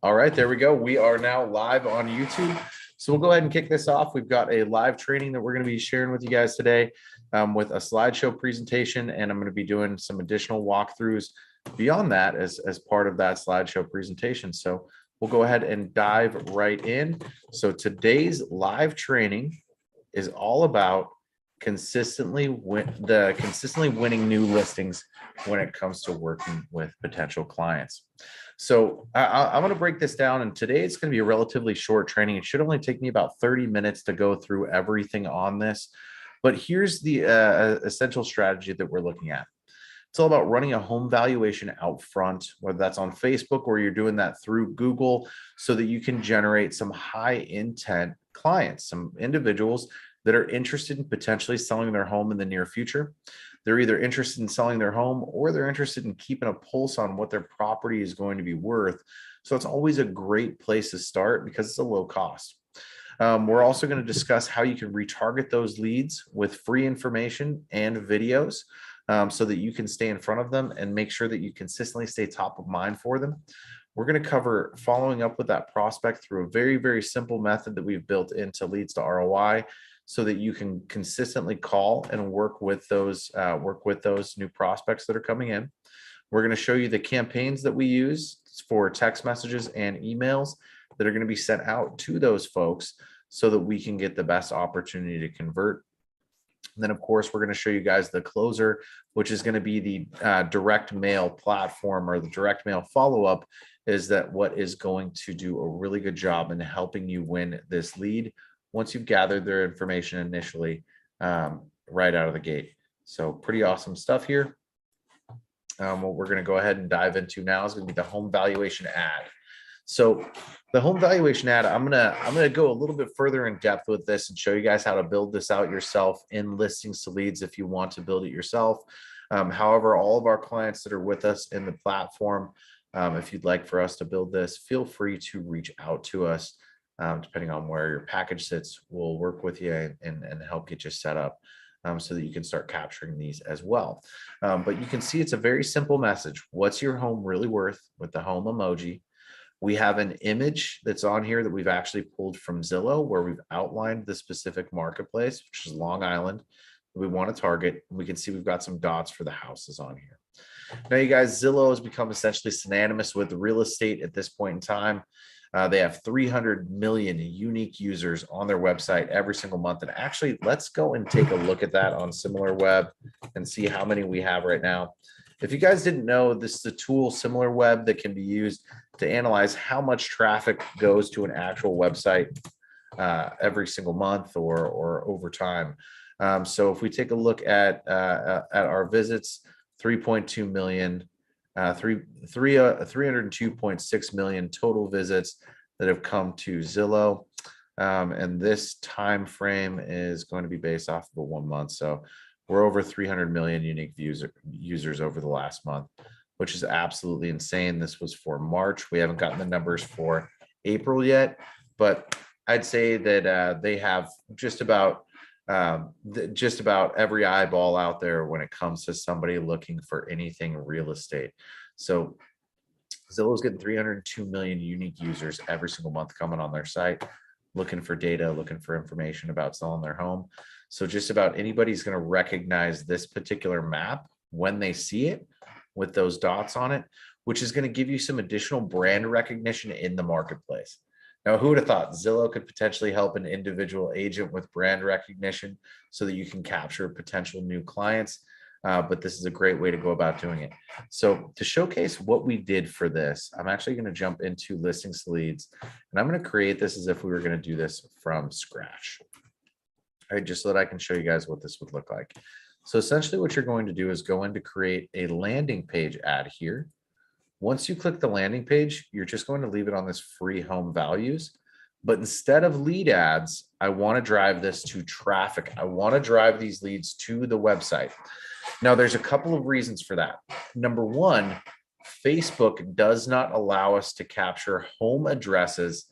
All right, there we go. We are now live on YouTube. So we'll go ahead and kick this off. We've got a live training that we're going to be sharing with you guys today with a slideshow presentation, and I'm going to be doing some additional walkthroughs beyond that as part of that slideshow presentation. So we'll go ahead and dive right in. So today's live training is all about consistently winning new listings when it comes to working with potential clients. So I'm going to break this down, and today it's going to be a relatively short training. It should only take me about 30 minutes to go through everything on this. But here's the essential strategy that we're looking at. It's all about running a home valuation out front, whether that's on Facebook or you're doing that through Google, so that you can generate some high intent clients, some individuals that are interested in potentially selling their home in the near future. They're either interested in selling their home or they're interested in keeping a pulse on what their property is going to be worth. So it's always a great place to start because it's a low cost. We're also going to discuss how you can retarget those leads with free information and videos so that you can stay in front of them and make sure that you consistently stay top of mind for them. We're going to cover following up with that prospect through a very, very simple method that we've built into Leads to ROI, so that you can consistently call and work with those new prospects that are coming in. We're going to show you the campaigns that we use for text messages and emails that are going to be sent out to those folks so that we can get the best opportunity to convert. And then, of course, we're going to show you guys the closer, which is going to be the direct mail platform, or the direct mail follow-up, is that what is going to do a really good job in helping you win this lead once you've gathered their information initially right out of the gate. So pretty awesome stuff here. What we're going to go ahead and dive into now is going to be the home valuation ad. So the home valuation ad, I'm gonna go a little bit further in depth with this and show you guys how to build this out yourself in Listings to Leads if you want to build it yourself. However, all of our clients that are with us in the platform, if you'd like for us to build this, feel free to reach out to us. Depending on where your package sits, we'll work with you and help get you set up so that you can start capturing these as well. But you can see it's a very simple message. What's your home really worth, with the home emoji? We have an image that's on here that we've actually pulled from Zillow, where we've outlined the specific marketplace, which is Long Island, that we want to target. We can see we've got some dots for the houses on here. Now, you guys, Zillow has become essentially synonymous with real estate at this point in time. They have 300 million unique users on their website every single month. And actually, let's go and take a look at that on SimilarWeb and see how many we have right now. If you guys didn't know, this is a tool, SimilarWeb, that can be used to analyze how much traffic goes to an actual website every single month or over time. So if we take a look at our visits, 3.2 million, 302.6 million total visits that have come to Zillow. And this time frame is going to be based off of a 1 month. So we're over 300 million unique users over the last month, which is absolutely insane. This was for March. We haven't gotten the numbers for April yet, but I'd say that they have just about every eyeball out there when it comes to somebody looking for anything real estate. So Zillow's getting 302 million unique users every single month coming on their site, looking for data, looking for information about selling their home. So just about anybody's going to recognize this particular map when they see it with those dots on it, which is going to give you some additional brand recognition in the marketplace. Now, who would have thought Zillow could potentially help an individual agent with brand recognition so that you can capture potential new clients? But this is a great way to go about doing it. So to showcase what we did for this, I'm actually going to jump into Listings to Leads, and I'm going to create this as if we were going to do this from scratch. All right, just so that I can show you guys what this would look like. So essentially what you're going to do is go in to create a landing page ad here. Once you click the landing page, you're just going to leave it on this free home values. But instead of lead ads, I want to drive this to traffic. I want to drive these leads to the website. Now, there's a couple of reasons for that. Number one, Facebook does not allow us to capture home addresses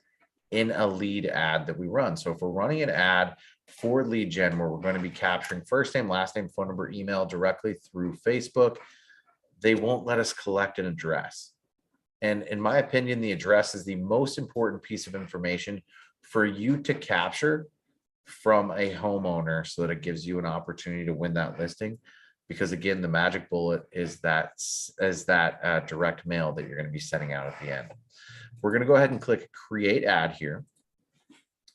in a lead ad that we run. So if we're running an ad for lead gen where we're going to be capturing first name, last name, phone number, email directly through Facebook, they won't let us collect an address. And in my opinion, the address is the most important piece of information for you to capture from a homeowner so that it gives you an opportunity to win that listing. Because again, the magic bullet is that direct mail that you're going to be sending out at the end. We're going to go ahead and click create ad here.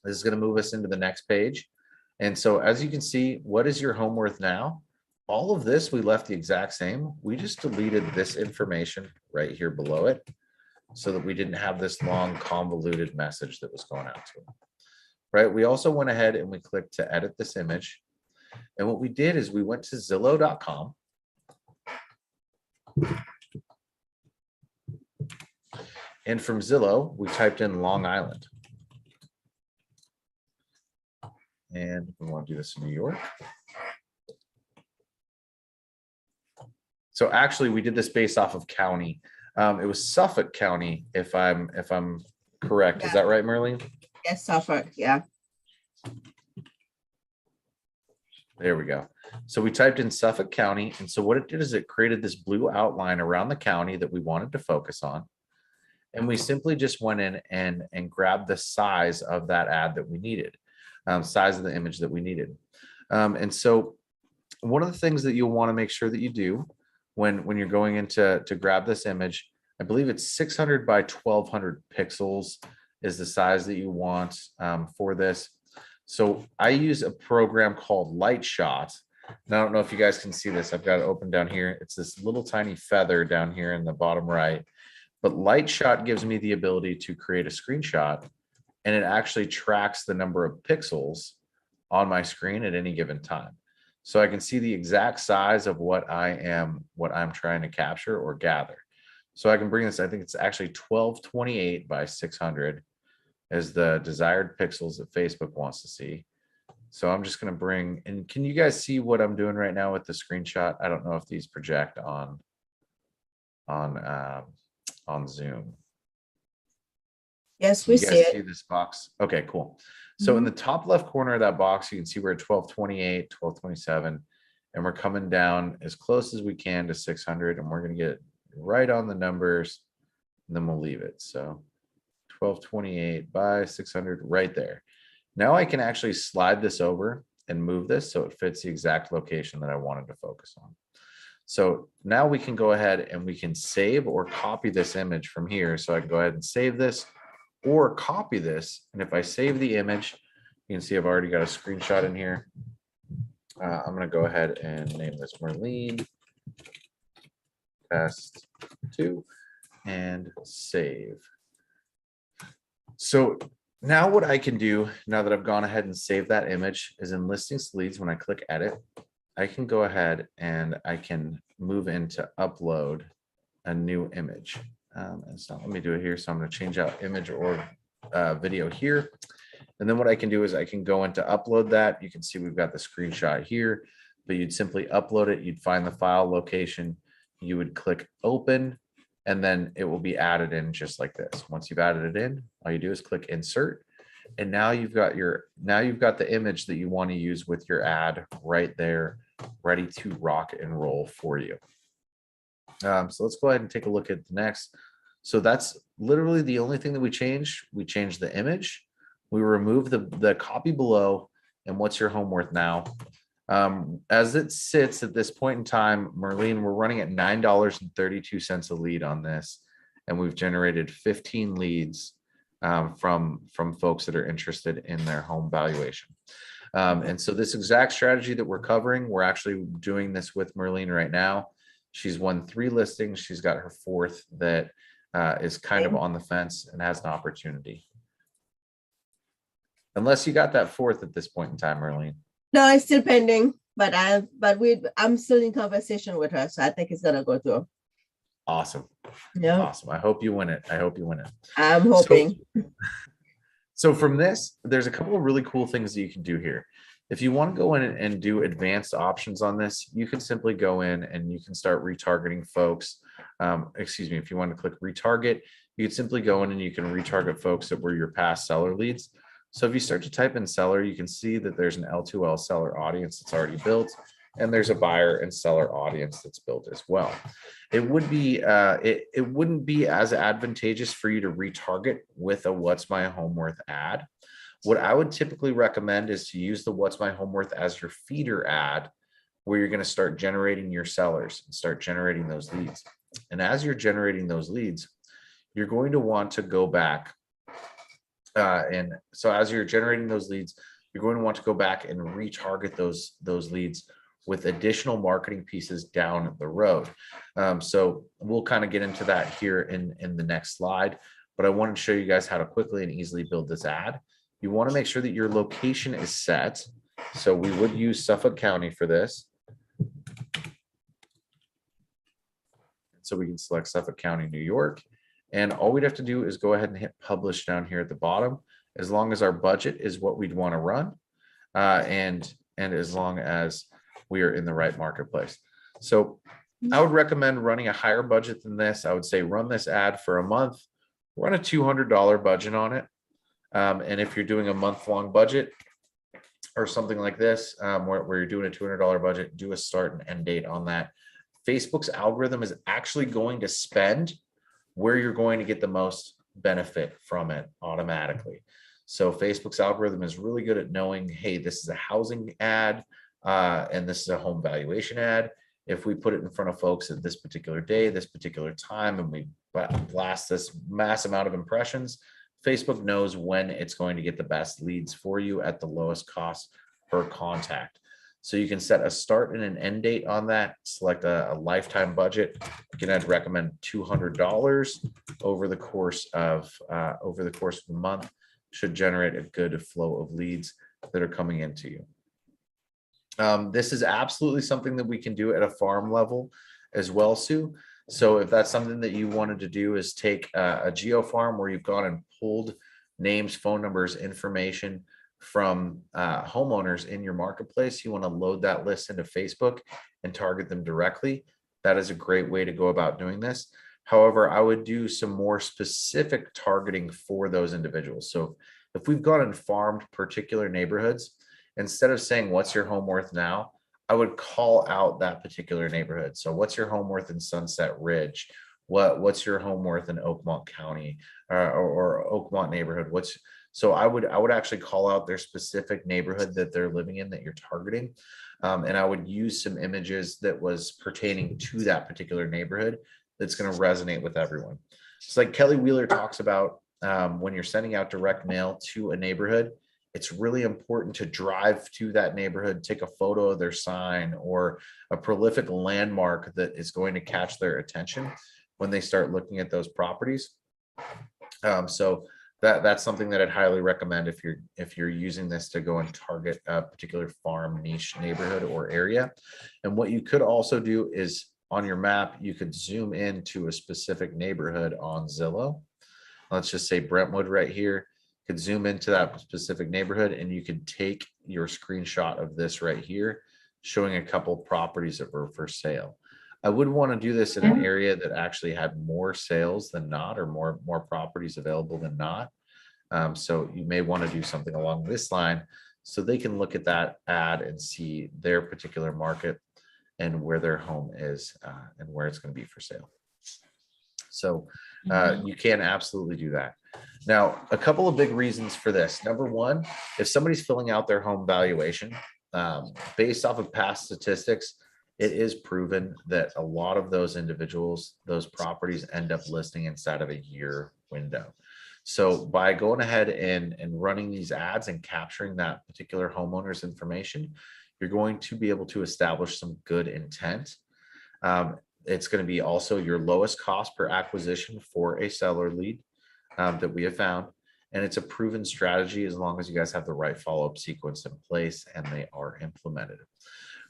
This is going to move us into the next page. And so as you can see, what is your home worth now? All of this, we left the exact same. We just deleted this information right here below it so that we didn't have this long convoluted message that was going out to them, right? We also went ahead and we clicked to edit this image. And what we did is we went to Zillow.com. And from Zillow, we typed in Long Island. And we want to do this in New York. So actually, we did this based off of county. It was Suffolk County, if I'm correct. Yeah. Is that right, Marlene? Yes, Suffolk. Yeah. There we go. So we typed in Suffolk County, and so what it did is it created this blue outline around the county that we wanted to focus on, and we simply just went in and grabbed the size of that ad that we needed, size of the image that we needed. And so one of the things that you'll want to make sure that you do when you're going in to grab this image, I believe it's 600 by 1200 pixels is the size that you want for this. So I use a program called Light Shot. And I don't know if you guys can see this. I've got it open down here. It's this little tiny feather down here in the bottom right. But Light Shot gives me the ability to create a screenshot, and it actually tracks the number of pixels on my screen at any given time. So I can see the exact size of what I'm trying to capture or gather. So I can bring this, I think it's actually 1228 by 600 is the desired pixels that Facebook wants to see. So I'm just going to bring, and can you guys see what I'm doing right now with the screenshot? I don't know if these project on Zoom. Yes, we see it. See this box? Okay, cool. So in the top left corner of that box, you can see we're at 1228, 1227, and we're coming down as close as we can to 600, and we're going to get right on the numbers, and then we'll leave it. So 1228 by 600 right there. Now I can actually slide this over and move this so it fits the exact location that I wanted to focus on. So now we can go ahead and we can save or copy this image from here. So I can go ahead and save this or copy this. And if I save the image, you can see I've already got a screenshot in here. I'm going to go ahead and name this Marlene Test 2 and save. So now what I can do, now that I've gone ahead and saved that image, is in listings leads, when I click edit, I can go ahead and I can move into upload a new image. And so let me do it here. So I'm going to change out image or video here. And then what I can do is I can go into upload that. You can see we've got the screenshot here, but you'd simply upload it. You'd find the file location. You would click open, and then it will be added in just like this. Once you've added it in, all you do is click insert. And now you've got the image that you want to use with your ad right there, ready to rock and roll for you. So let's go ahead and take a look at the next. So that's literally the only thing that we changed. We changed the image. We removed the copy below and what's your home worth now. As it sits at this point in time, Marlene, we're running at $9.32 a lead on this. And we've generated 15 leads from folks that are interested in their home valuation. And so this exact strategy that we're covering, we're actually doing this with Marlene right now. She's won 3 listings. She's got her 4th that is kind of on the fence and has an opportunity. Unless you got that 4th at this point in time, Marlene. No, it's still pending, but I'm still in conversation with her, so I think it's gonna go through. Awesome. Yeah. Awesome. I hope you win it. I'm hoping. So from this, there's a couple of really cool things that you can do here. If you want to go in and do advanced options on this, you can simply go in and you can start retargeting folks. If you want to click retarget, you can simply go in and you can retarget folks that were your past seller leads. So if you start to type in seller, you can see that there's an L2L seller audience that's already built. and there's a buyer and seller audience that's built as well. It would be it wouldn't be as advantageous for you to retarget with a what's my home worth ad. What I would typically recommend is to use the what's my home worth as your feeder ad, where you're going to start generating your sellers and start generating those leads. And as you're generating those leads, you're going to want to go back. And so as you're generating those leads, you're going to want to go back and retarget those leads with additional marketing pieces down the road. So we'll kind of get into that here in the next slide, but I wanted to show you guys how to quickly and easily build this ad. You want to make sure that your location is set. So we would use Suffolk County for this. So we can select Suffolk County, New York. And all we'd have to do is go ahead and hit publish down here at the bottom, as long as our budget is what we'd want to run. And as long as we are in the right marketplace. So I would recommend running a higher budget than this. I would say run this ad for a month, run a $200 budget on it. And if you're doing a month-long budget or something like this, where you're doing a $200 budget, do a start and end date on that. Facebook's algorithm is actually going to spend where you're going to get the most benefit from it automatically. So Facebook's algorithm is really good at knowing, hey, this is a housing ad, and this is a home valuation ad. If we put it in front of folks at this particular day, this particular time, and we blast this mass amount of impressions, Facebook knows when it's going to get the best leads for you at the lowest cost per contact. So you can set a start and an end date on that, select a lifetime budget. Again, I'd recommend $200 over the course of the month. Should generate a good flow of leads that are coming into you. This is absolutely something that we can do at a farm level as well, Sue. So if that's something that you wanted to do, is take a geo farm where you've gone and pulled names, phone numbers, information from homeowners in your marketplace, you want to load that list into Facebook and target them directly. That is a great way to go about doing this. However, I would do some more specific targeting for those individuals. So if we've gone and farmed particular neighborhoods, instead of saying, what's your home worth now, I would call out that particular neighborhood. So what's your home worth in Sunset Ridge? What's your home worth in Oakmont County or Oakmont neighborhood? So I would actually call out their specific neighborhood that they're living in that you're targeting. And I would use some images that was pertaining to that particular neighborhood that's going to resonate with everyone. It's like Kelly Wheeler talks about, when you're sending out direct mail to a neighborhood, it's really important to drive to that neighborhood, take a photo of their sign or a prolific landmark that is going to catch their attention when they start looking at those properties. So that's something that I'd highly recommend if you're using this to go and target a particular farm niche neighborhood or area. And what you could also do is on your map, you could zoom into a specific neighborhood on Zillow. Let's just say Brentwood right here. Could zoom into that specific neighborhood, and you could take your screenshot of this right here, showing a couple properties that were for sale. I would want to do this in an area that actually had more sales than not, or more properties available than not. So you may want to do something along this line so they can look at that ad and see their particular market and where their home is and where it's going to be for sale. So you can absolutely do that. Now, a couple of big reasons for this. Number one, if somebody's filling out their home valuation, based off of past statistics, it is proven that a lot of those individuals, those properties end up listing inside of a year window. So by going ahead and running these ads and capturing that particular homeowner's information, you're going to be able to establish some good intent. It's going to be also your lowest cost per acquisition for a seller lead that we have found. And it's a proven strategy as long as you guys have the right follow-up sequence in place and they are implemented.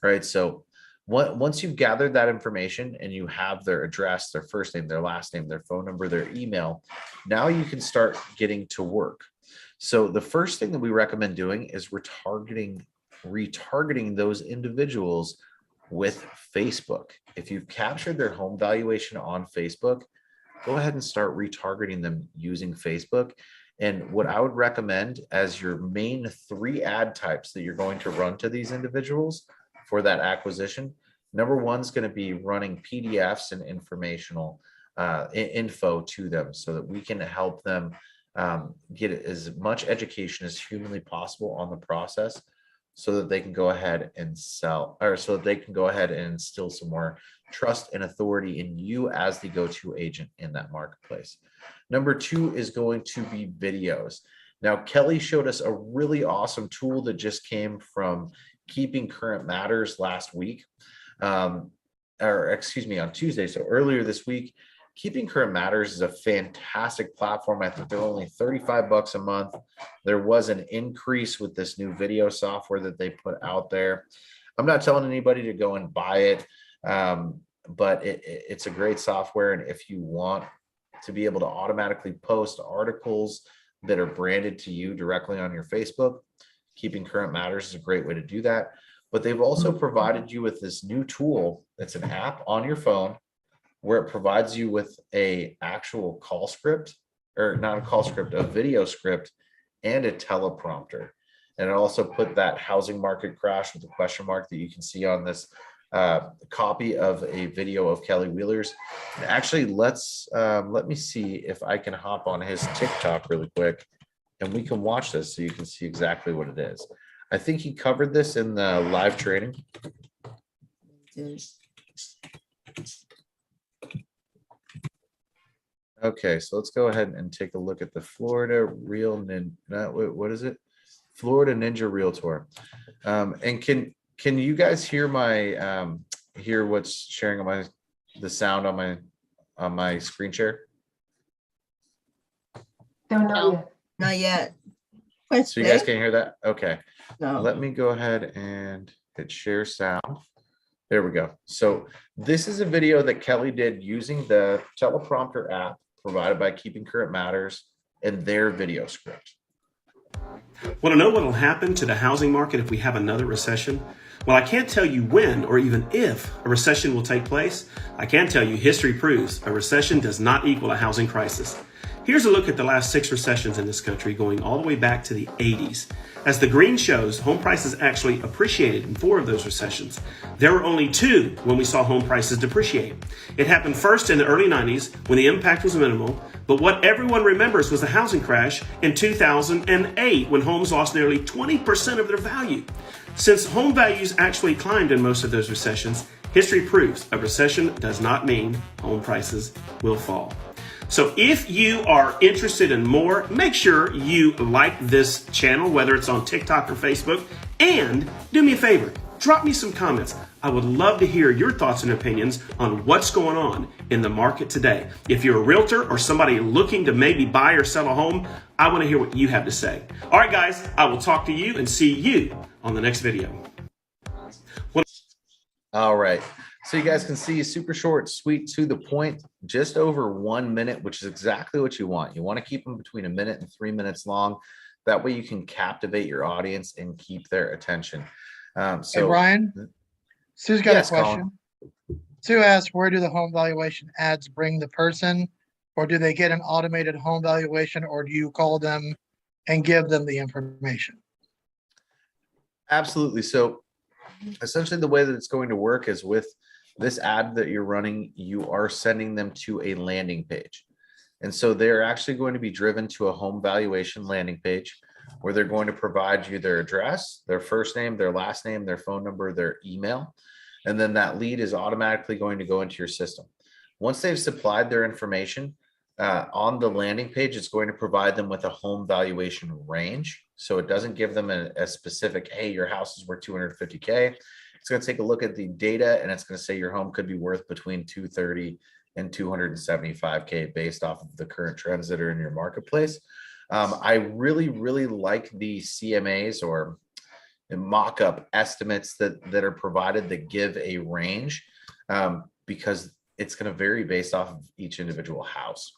All right. So once you've gathered that information and you have their address, their first name, their last name, their phone number, their email, now you can start getting to work. So the first thing that we recommend doing is retargeting those individuals with Facebook. If you've captured their home valuation on Facebook, go ahead and start retargeting them using Facebook. And what I would recommend as your main 3 ad types that you're going to run to these individuals, for that acquisition. Number one is going to be running PDFs and informational info to them so that we can help them get as much education as humanly possible on the process so that they can go ahead and sell, or so that they can go ahead and instill some more trust and authority in you as the go-to agent in that marketplace. Number two is going to be videos. Now, Kelly showed us a really awesome tool that just came from Keeping Current Matters last week, or excuse me, on Tuesday. So earlier this week, Keeping Current Matters is a fantastic platform. I think they're only $35 a month. There was an increase with this new video software that they put out there. I'm not telling anybody to go and buy it, but it's a great software. And if you want to be able to automatically post articles that are branded to you directly on your Facebook, Keeping Current Matters is a great way to do that. But they've also provided you with this new tool that's an app on your phone where it provides you with a actual call script, or not a call script, a video script and a teleprompter. And it also put that housing market crash with a question mark that you can see on this copy of a video of Kelly Wheeler's. And actually, let me see if I can hop on his TikTok really quick and we can watch this so you can see exactly what it is. I think he covered this in the live training. Okay, so let's go ahead and take a look at the Florida Real Ninja. What is it? Florida Ninja Realtor. And can you guys hear my hear what's sharing on the sound on my screen share? No, not yet. So you guys can't hear that? Okay. No. Let me go ahead and hit share sound. There we go. So this is a video that Kelly did using the teleprompter app provided by Keeping Current Matters and their video script. Want to know what will happen to the housing market if we have another recession? Well, I can't tell you when or even if a recession will take place. I can tell you history proves a recession does not equal a housing crisis. Here's a look at the last 6 recessions in this country going all the way back to the 80s. As the green shows, home prices actually appreciated in 4 of those recessions. There were only 2 when we saw home prices depreciate. It happened first in the early 90s when the impact was minimal, but what everyone remembers was the housing crash in 2008 when homes lost nearly 20% of their value. Since home values actually climbed in most of those recessions, history proves a recession does not mean home prices will fall. So if you are interested in more, make sure you like this channel, whether it's on TikTok or Facebook, and do me a favor, drop me some comments. I would love to hear your thoughts and opinions on what's going on in the market today. If you're a realtor or somebody looking to maybe buy or sell a home, I want to hear what you have to say. All right, guys, I will talk to you and see you on the next video. All right. So you guys can see super short, sweet, to the point, just over 1 minute, which is exactly what you want. You want to keep them between 1 minute and 3 minutes long. That way you can captivate your audience and keep their attention. Hey, Brian, Sue's got a question. Colin. Sue asked, where do the home valuation ads bring the person, or do they get an automated home valuation, or do you call them and give them the information? Absolutely. So essentially the way that it's going to work is with this ad that you're running, you are sending them to a landing page. And so they're actually going to be driven to a home valuation landing page where they're going to provide you their address, their first name, their last name, their phone number, their email. And then that lead is automatically going to go into your system. Once they've supplied their information on the landing page, it's going to provide them with a home valuation range. So it doesn't give them a specific, hey, your house is worth 250K. It's going to take a look at the data and it's going to say your home could be worth between 230 and 275K based off of the current trends that are in your marketplace. I really, really like the CMAs or mock-up estimates that are provided that give a range because it's going to vary based off of each individual house.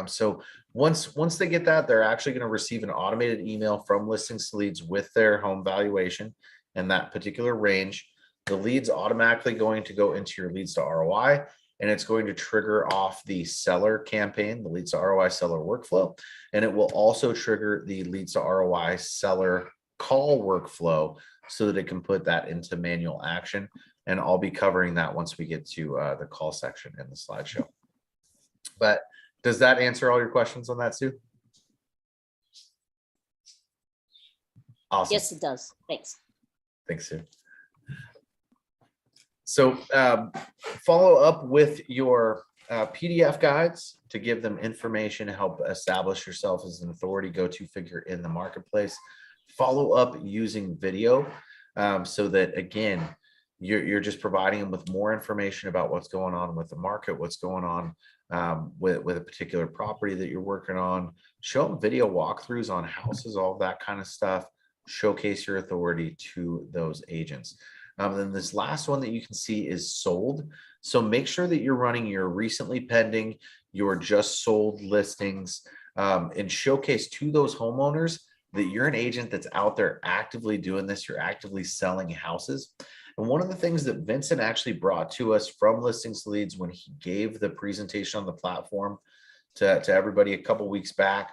So once they get that, they're actually going to receive an automated email from Listings to Leads with their home valuation and that particular range. The lead's automatically going to go into your Leads to ROI, and it's going to trigger off the seller campaign, the Leads to ROI seller workflow, and it will also trigger the Leads to ROI seller call workflow so that it can put that into manual action. And I'll be covering that once we get to the call section in the slideshow. But does that answer all your questions on that, Sue? Awesome. Yes, it does. Thanks. Thanks, Sue. So follow up with your PDF guides to give them information, help establish yourself as an authority, go-to figure in the marketplace. Follow up using video so that, again, you're just providing them with more information about what's going on with the market, what's going on with a particular property that you're working on. Show them video walkthroughs on houses, all that kind of stuff. Showcase your authority to those agents. Then this last one that you can see is sold. So make sure that you're running your recently pending, your just sold listings, and showcase to those homeowners that you're an agent that's out there actively doing this. You're actively selling houses. And one of the things that Vincent actually brought to us from Listings to Leads when he gave the presentation on the platform to everybody a couple weeks back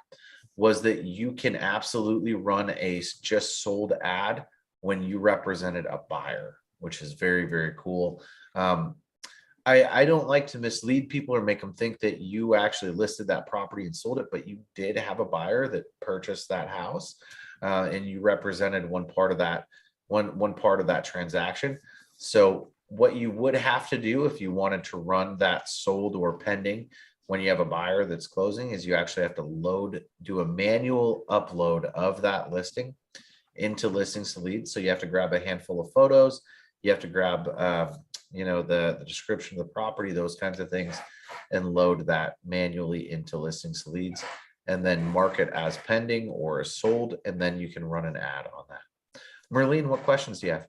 was that you can absolutely run a just sold ad when you represented a buyer, which is very, very cool. I don't like to mislead people or make them think that you actually listed that property and sold it, but you did have a buyer that purchased that house and you represented one part of that transaction. So what you would have to do if you wanted to run that sold or pending when you have a buyer that's closing is you actually have to do a manual upload of that listing into Listings to Leads. So you have to grab a handful of photos. You have to grab, the description of the property, those kinds of things, and load that manually into Listings to Leads, and then mark it as pending or as sold, and then you can run an ad on that. Marlene, what questions do you have?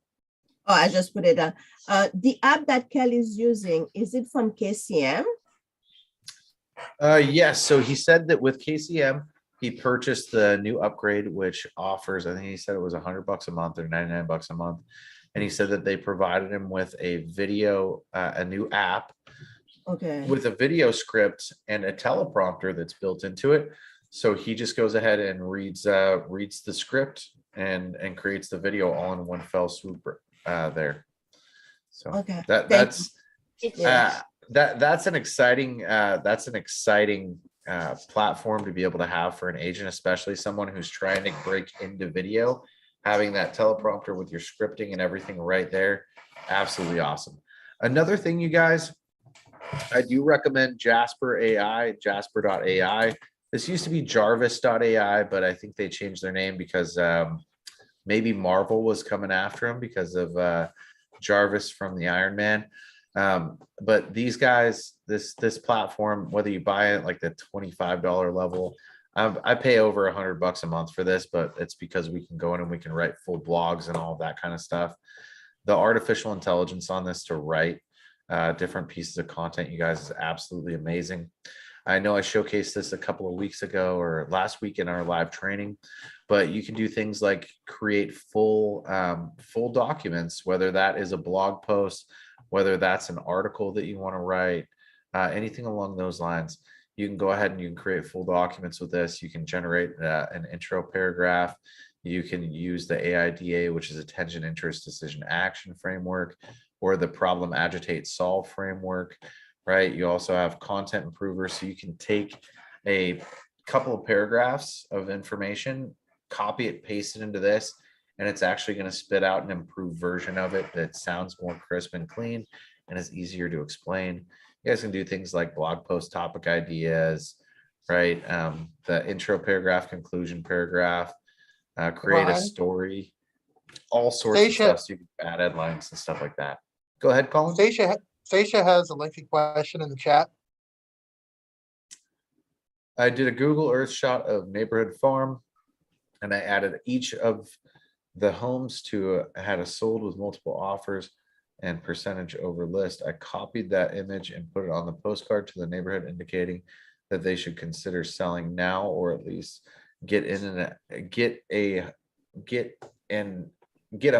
Oh, I just put it down. The app that Kelly's using, is it from KCM? Yes. So he said that with KCM, he purchased the new upgrade, which offers, I think he said it was $100 a month or $99 a month. And he said that they provided him with a video, a new app with a video script and a teleprompter that's built into it. So he just goes ahead and reads the script and creates the video all in one fell swoop there. So that's an exciting platform to be able to have for an agent, especially someone who's trying to break into video. Having that teleprompter with your scripting and everything right there, absolutely awesome. Another thing, you guys, I do recommend Jasper.ai. This used to be Jarvis.ai, but I think they changed their name because maybe Marvel was coming after them because of Jarvis from the Iron Man. But these guys, this platform, whether you buy it like the $25 level, I pay over $100 a month for this, but it's because we can go in and we can write full blogs and all of that kind of stuff. The artificial intelligence on this to write different pieces of content, you guys, is absolutely amazing. I know I showcased this a couple of weeks ago or last week in our live training, but you can do things like create full documents, whether that is a blog post, whether that's an article that you want to write, anything along those lines. You can go ahead and you can create full documents with this. You can generate an intro paragraph. You can use the AIDA, which is Attention, Interest, Decision, Action framework, or the Problem, Agitate, Solve framework, right? You also have content improvers. So you can take a couple of paragraphs of information, copy it, paste it into this, and it's actually going to spit out an improved version of it that sounds more crisp and clean and is easier to explain. You guys can do things like blog post topic ideas, right? The intro paragraph, conclusion paragraph, create a story, all sorts of stuff. So you can add headlines and stuff like that. Go ahead, Colin. Stacia has a lengthy question in the chat. I did a Google Earth shot of neighborhood farm, and I added each of the homes to had a sold with multiple offers and percentage over list. I copied that image and put it on the postcard to the neighborhood, indicating that they should consider selling now, or at least get a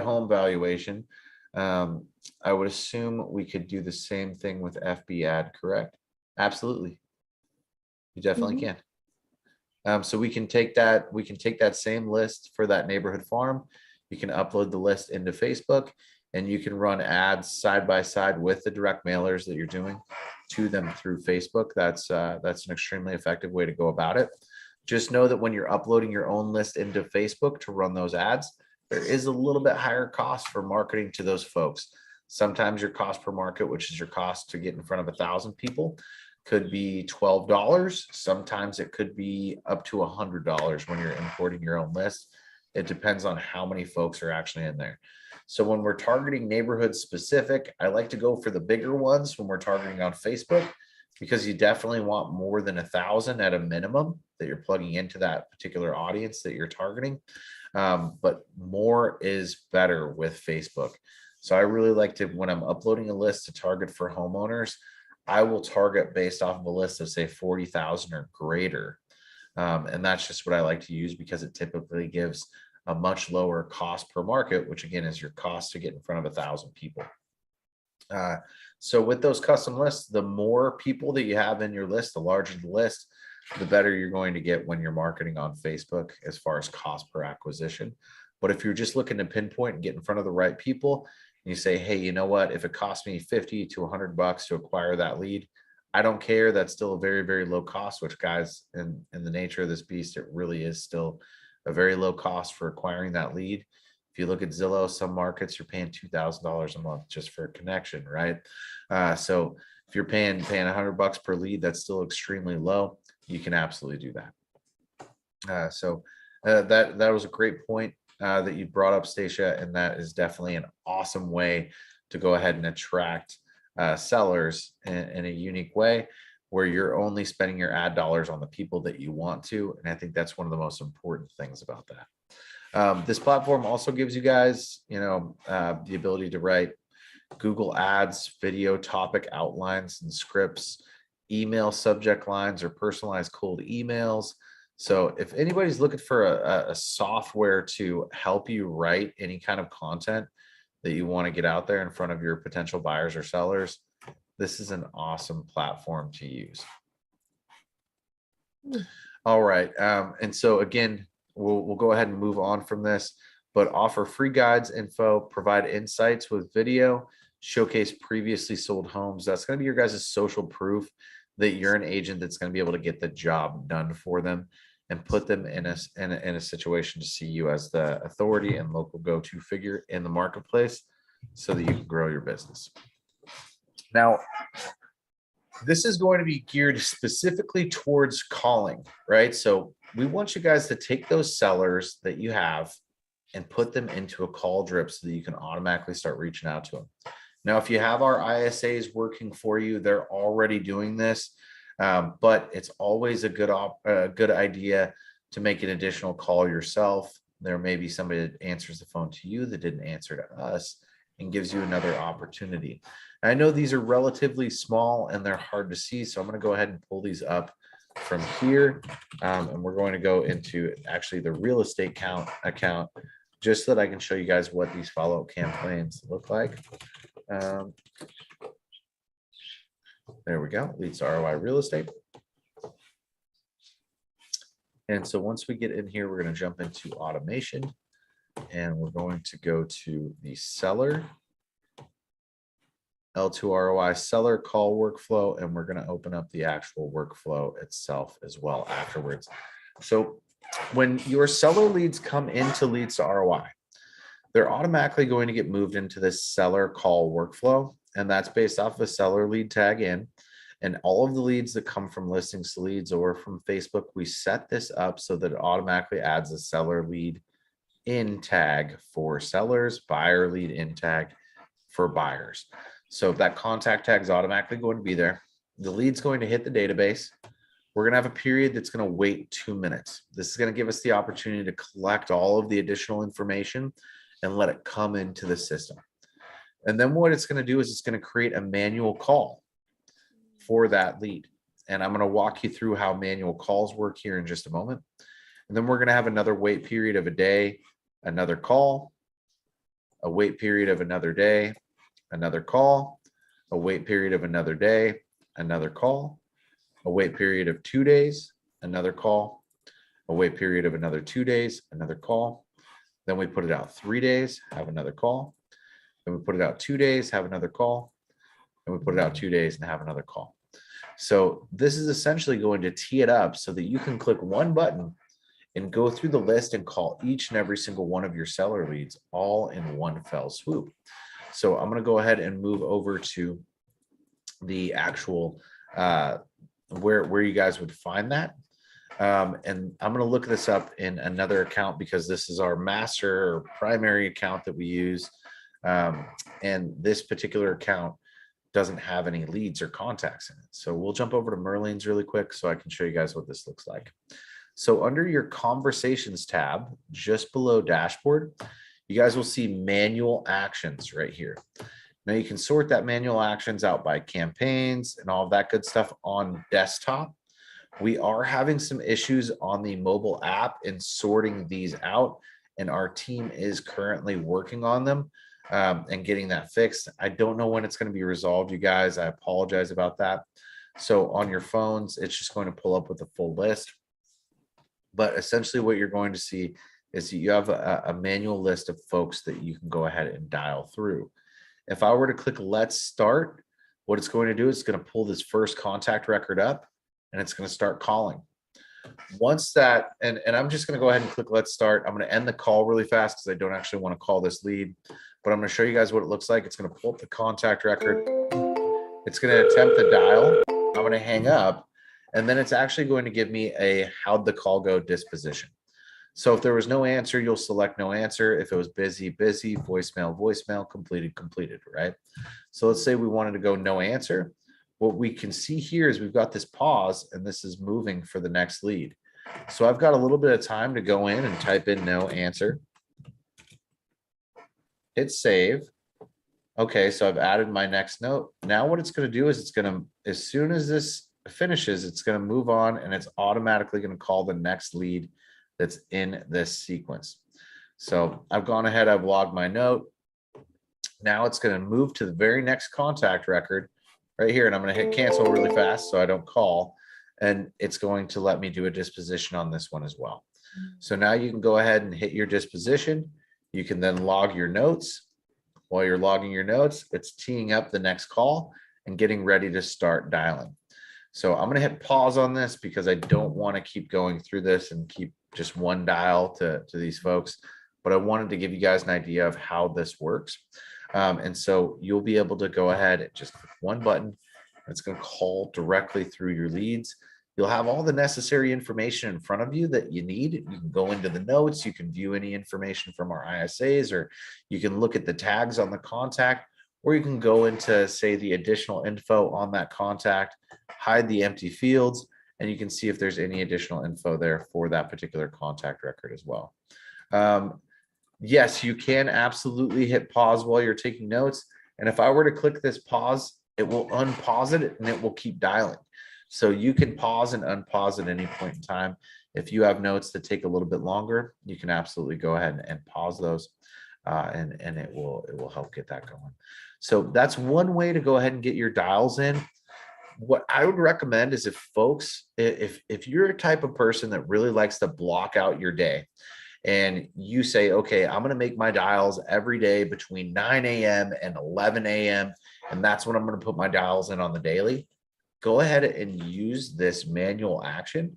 home valuation. I would assume we could do the same thing with FB ad, correct? Absolutely. You definitely can. So we can take that same list for that neighborhood farm. You can upload the list into Facebook, and you can run ads side by side with the direct mailers that you're doing to them through Facebook. That's an extremely effective way to go about it. Just know that when you're uploading your own list into Facebook to run those ads, there is a little bit higher cost for marketing to those folks. Sometimes your cost per market, which is your cost to get in front of 1,000 people, could be $12. Sometimes it could be up to $100 when you're importing your own list. It depends on how many folks are actually in there. So when we're targeting neighborhood specific, I like to go for the bigger ones when we're targeting on Facebook, because you definitely want more than 1,000 at a minimum that you're plugging into that particular audience that you're targeting. But more is better with Facebook. So I really like to, when I'm uploading a list to target for homeowners, I will target based off of a list of say 40,000 or greater. And that's just what I like to use, because it typically gives a much lower cost per market, which again is your cost to get in front of 1,000 people. So with those custom lists, the more people that you have in your list, the larger the list, the better you're going to get when you're marketing on Facebook as far as cost per acquisition. But if you're just looking to pinpoint and get in front of the right people, and you say, hey, you know what, if it costs me 50 to $100 to acquire that lead, I don't care. That's still a very, very low cost, which guys, in the nature of this beast, it really is still a very low cost for acquiring that lead. If you look at Zillow, some markets you're paying $2,000 a month just for a connection, right? So if you're paying $100 per lead, that's still extremely low. You can absolutely do that. That was a great point that you brought up, Stacia, and that is definitely an awesome way to go ahead and attract sellers in a unique way, where you're only spending your ad dollars on the people that you want to. And I think that's one of the most important things about that. This platform also gives you guys, the ability to write Google Ads, video topic outlines and scripts, email subject lines, or personalized cold emails. So if anybody's looking for a software to help you write any kind of content that you want to get out there in front of your potential buyers or sellers, this is an awesome platform to use. All right. And so again, we'll go ahead and move on from this, but offer free guides, info, provide insights with video, showcase previously sold homes. That's going to be your guys' social proof that you're an agent that's going to be able to get the job done for them and put them in a situation to see you as the authority and local go-to figure in the marketplace so that you can grow your business. Now, this is going to be geared specifically towards calling, right? So we want you guys to take those sellers that you have and put them into a call drip so that you can automatically start reaching out to them. Now, if you have our ISAs working for you, they're already doing this, but it's always a good idea to make an additional call yourself. There may be somebody that answers the phone to you that didn't answer to us and gives you another opportunity. I know these are relatively small and they're hard to see, so I'm going to go ahead and pull these up from here, and we're going to go into actually the real estate account just so that I can show you guys what these follow-up campaigns look like. There we go, leads to ROI real estate. And so once we get in here, we're going to jump into automation, and we're going to go to the seller, L2 ROI seller call workflow, and we're going to open up the actual workflow itself as well afterwards. So when your seller leads come into leads to ROI, they're automatically going to get moved into this seller call workflow, and that's based off a seller lead tag in. And all of the leads that come from listings to leads or from Facebook, we set this up so that it automatically adds a seller lead in tag for sellers, buyer lead in tag for buyers. So that contact tag is automatically going to be there. The lead's going to hit the database. We're going to have a period that's going to wait 2 minutes. This is going to give us the opportunity to collect all of the additional information and let it come into the system. And then what it's going to do is it's going to create a manual call for that lead. And I'm going to walk you through how manual calls work here in just a moment. And then we're going to have another wait period of a day, another call, a wait period of another day, another call, a wait period of another day, another call, a wait period of 2 days, another call, a wait period of another 2 days, another call, Then we put it out 3 days, have another call. Then we put it out 2 days, have another call. And we put it out 2 days and have another call. So this is essentially going to tee it up so that you can click one button and go through the list and call each and every single one of your seller leads all in one fell swoop. So I'm going to go ahead and move over to the actual where you guys would find that. And I'm going to look this up in another account because this is our master or primary account that we use. And this particular account doesn't have any leads or contacts in it. So we'll jump over to Merlin's really quick so I can show you guys what this looks like. So under your conversations tab, just below dashboard, you guys will see manual actions right here. Now you can sort that manual actions out by campaigns and all of that good stuff on desktop. We are having some issues on the mobile app in sorting these out, and our team is currently working on them and getting that fixed. I don't know when it's going to be resolved, you guys. I apologize about that. So on your phones, it's just going to pull up with a full list. But essentially what you're going to see is that you have a manual list of folks that you can go ahead and dial through. If I were to click Let's Start, what it's going to do is it's going to pull this first contact record up and it's going to start calling. Once that, and I'm just going to go ahead and click Let's Start. I'm going to end the call really fast because I don't actually want to call this lead, but I'm going to show you guys what it looks like. It's going to pull up the contact record. It's going to attempt the dial. I'm going to hang up, and then it's actually going to give me a how'd the call go disposition. So if there was no answer, you'll select no answer. If it was busy, busy, voicemail, voicemail, completed, completed, right? So let's say we wanted to go no answer. What we can see here is we've got this pause and this is moving for the next lead. So I've got a little bit of time to go in and type in no answer. Hit save. Okay, so I've added my next note. Now what it's going to do is it's going to, as soon as this finishes, it's going to move on and it's automatically going to call the next lead that's in this sequence. So I've gone ahead, I've logged my note. Now it's going to move to the very next contact record right here. And I'm going to hit cancel really fast so I don't call. And it's going to let me do a disposition on this one as well. So now you can go ahead and hit your disposition. You can then log your notes. While you're logging your notes, it's teeing up the next call and getting ready to start dialing. So I'm going to hit pause on this because I don't want to keep going through this and keep just one dial to these folks, but I wanted to give you guys an idea of how this works. And so you'll be able to go ahead and just click one button. It's going to call directly through your leads. You'll have all the necessary information in front of you that you need. You can go into the notes. You can view any information from our ISAs, or you can look at the tags on the contact, or you can go into, say, the additional info on that contact, hide the empty fields, and you can see if there's any additional info there for that particular contact record as well. Yes, you can absolutely hit pause while you're taking notes. And if I were to click this pause, it will unpause it and it will keep dialing. So you can pause and unpause at any point in time. If you have notes that take a little bit longer, you can absolutely go ahead and pause those and it will help get that going. So that's one way to go ahead and get your dials in. What I would recommend is if folks, if you're a type of person that really likes to block out your day and you say, okay, I'm going to make my dials every day between 9 a.m. and 11 a.m. and that's when I'm going to put my dials in on the daily, go ahead and use this manual action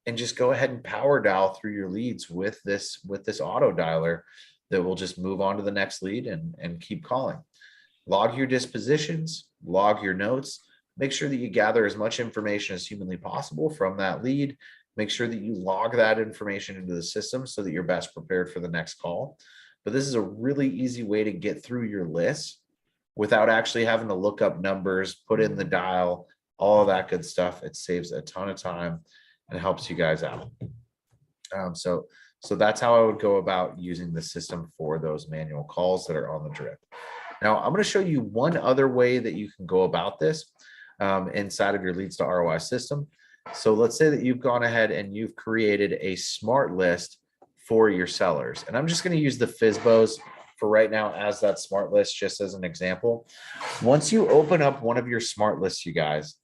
and just go ahead and power dial through your leads with this auto dialer that will just move on to the next lead and keep calling. Log your dispositions, log your notes. Make sure that you gather as much information as humanly possible from that lead. Make sure that you log that information into the system so that you're best prepared for the next call. But this is a really easy way to get through your list without actually having to look up numbers, put in the dial, all of that good stuff. It saves a ton of time and helps you guys out. So that's how I would go about using the system for those manual calls that are on the drip. Now, I'm going to show you one other way that you can go about this inside of your leads to ROI system. So let's say that you've gone ahead and you've created a smart list for your sellers. And I'm just going to use the FSBOs for right now as that smart list, just as an example. Once you open up one of your smart lists, you guys,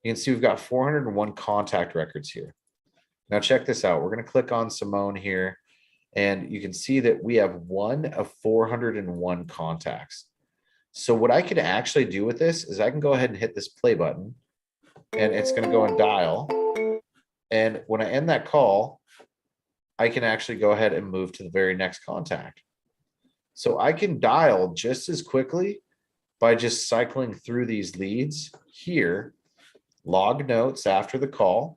you can see we've got 401 contact records here. Now check this out. We're going to click on Simone here And you can see that we have 1 of 401 contacts. So what I can actually do with this is I can go ahead and hit this play button, and it's going to go and dial. And when I end that call, I can actually go ahead and move to the very next contact. So I can dial just as quickly by just cycling through these leads here, log notes after the call,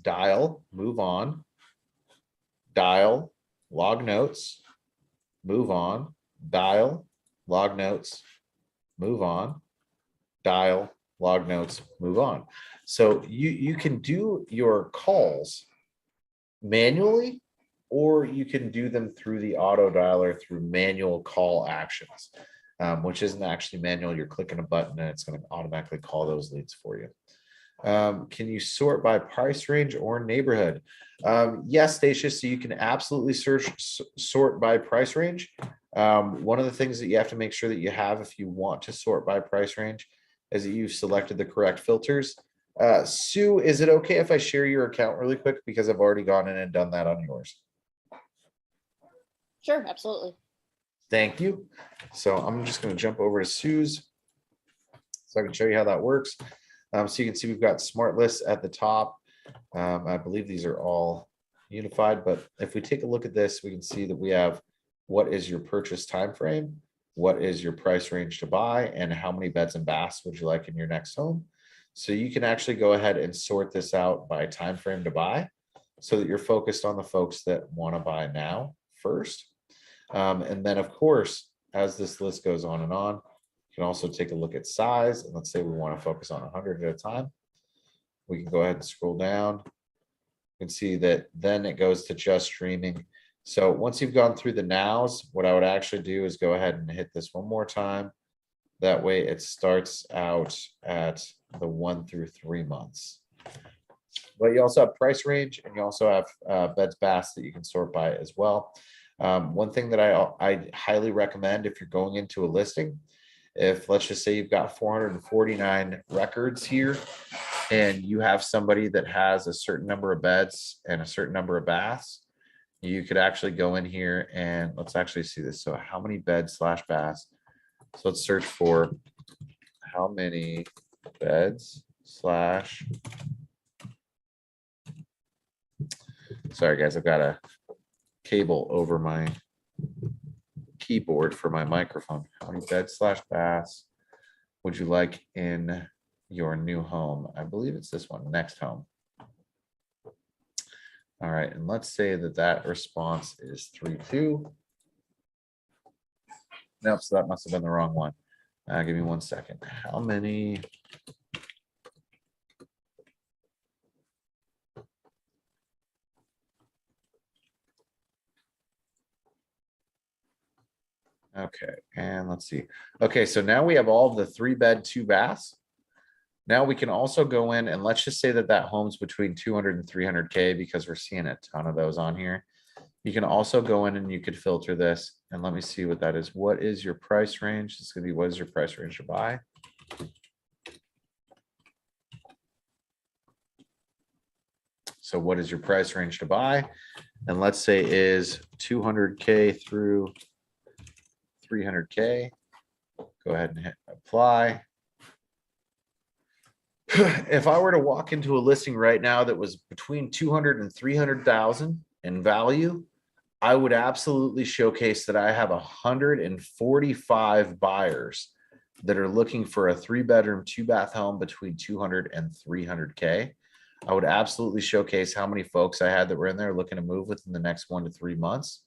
dial, move on, dial, log notes, move on, dial, log notes, move on, dial, log notes, move on. So you can do your calls manually, or you can do them through the auto dialer through manual call actions, which isn't actually manual. You're clicking a button and it's going to automatically call those leads for you. Can you sort by price range or neighborhood? Yes, Stacia, so you can absolutely sort by price range. One of the things that you have to make sure that you have if you want to sort by price range is that you've selected the correct filters. Sue, is it okay if I share your account really quick, because I've already gone in and done that on yours? Sure, absolutely. Thank you. So I'm just going to jump over to Sue's so I can show you how that works. So you can see we've got smart lists at the top. I believe these are all unified, but if we take a look at this, we can see that we have what is your purchase time frame, what is your price range to buy, and how many beds and baths would you like in your next home. So you can actually go ahead and sort this out by time frame to buy, so that you're focused on the folks that want to buy now first. And then, of course, as this list goes on and on, you can also take a look at size. And let's say we want to focus on 100 at a time. We can go ahead and scroll down. You can see that then it goes to just streaming. So once you've gone through the nows, what I would actually do is go ahead and hit this one more time. That way it starts out at the 1 through 3 months. But you also have price range, and you also have beds, baths that you can sort by as well. One thing that I highly recommend if you're going into a listing, if let's just say you've got 449 records here, and you have somebody that has a certain number of beds and a certain number of baths, you could actually go in here and let's actually see this. So how many beds / baths? So let's search for how many beds / sorry guys, I've got a cable over my keyboard for my microphone. How many beds / baths would you like in your new home? I believe it's this one, next home. All right, and let's say that that response is 3.2. Nope, so that must have been the wrong one. Give me 1 second. How many? Okay, and let's see. Okay, so now we have all of the 3-bed, 2 baths. Now we can also go in and let's just say that that home's between 200 and 300K, because we're seeing a ton of those on here. You can also go in and you could filter this, and let me see what that is. What is your price range? It's going to be, what is your price range to buy? So what is your price range to buy? And let's say is 200K through 300K. Go ahead and hit apply. If I were to walk into a listing right now that was between 200 and 300,000 in value, I would absolutely showcase that I have 145 buyers that are looking for a 3-bedroom, 2-bath home between 200 and 300K. I would absolutely showcase how many folks I had that were in there looking to move within the next 1 to 3 months.